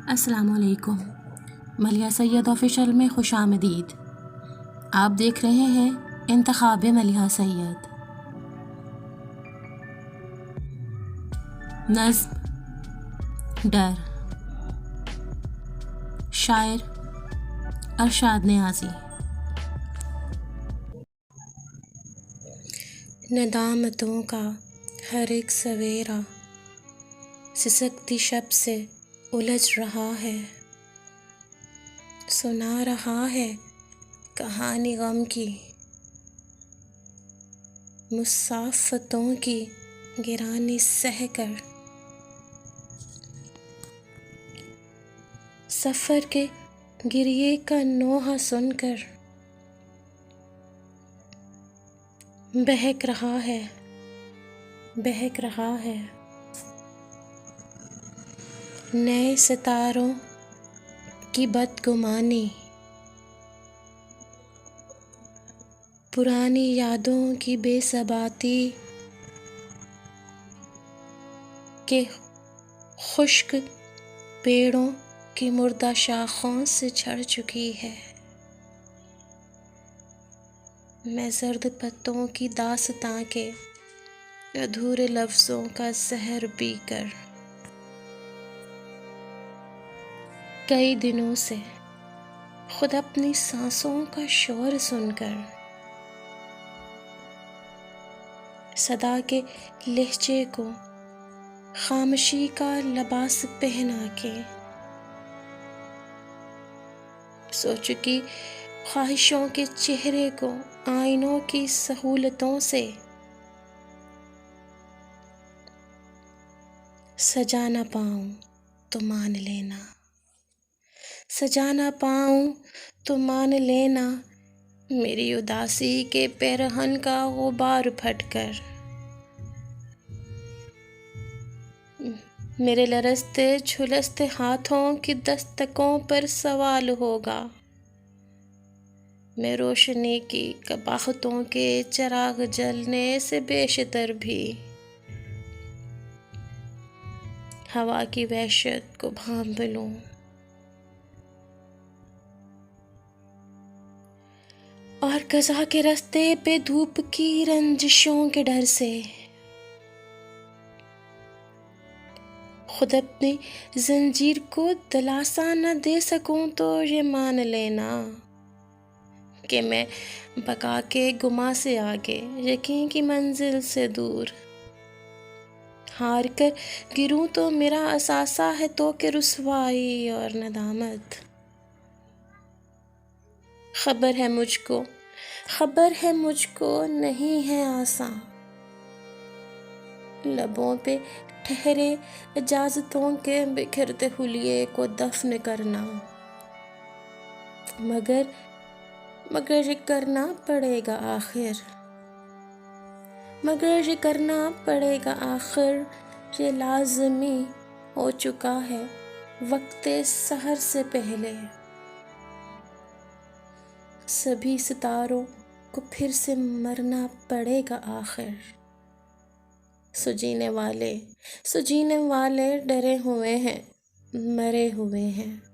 अस्सलामुअलैकुम। मलिहा सैयद ऑफिशियल में खुश आमदीद। आप देख रहे हैं इंतखाब मलिहा सैयद। नज़्म डर, शायर अरशाद नियाज़ी। नदामतों का हर एक सवेरा सिसकती शब से उलझ रहा है, सुना रहा है कहानी गम की, मुसाफ़तों की गिरानी सहकर, सफ़र के गिरिए का नोहा सुनकर बहक रहा है नए सितारों की बदगुमानी, पुरानी यादों की बेसबाती के खुश्क पेड़ों की मुर्दा शाखों से झड़ चुकी है। मैं जर्द पत्तों की दास्तां के अधूरे लफ्ज़ों का ज़हर पीकर कई दिनों से खुद अपनी सांसों का शोर सुनकर, सदा के लहजे को खामोशी का लिबास पहना के, सो चुकी ख्वाहिशों के चेहरे को आईनों की सहूलतों से सजा ना पाऊं तो मान लेना, सजा ना पाऊं तो मान लेना, मेरी उदासी के पैरहन का गुबार फटकर मेरे लरजते झुलसते हाथों की दस्तकों पर सवाल होगा। मैं रोशनी की कबाहतों के चिराग जलने से बेशतर भी हवा की वहशत को भांप लूं। और कज़ा के रास्ते पे धूप की रंजिशों के डर से खुद अपनी जंजीर को दिलासा न दे सकूं तो ये मान लेना कि मैं बका के गुमा से आगे, यकीन की मंजिल से दूर हार कर गिरूं तो मेरा असासा है तो कि रुसवाई और नदामत। खबर है मुझको नहीं है आसान लबों पे ठहरे इजाजतों के बिखरते हुलिये को दफन करना, मगर ये करना पड़ेगा आखिर, ये लाज़मी हो चुका है वक्ते सहर से पहले। सभी सितारों को फिर से मरना पड़ेगा आखिर। सुजीने वाले डरे हुए हैं, मरे हुए हैं।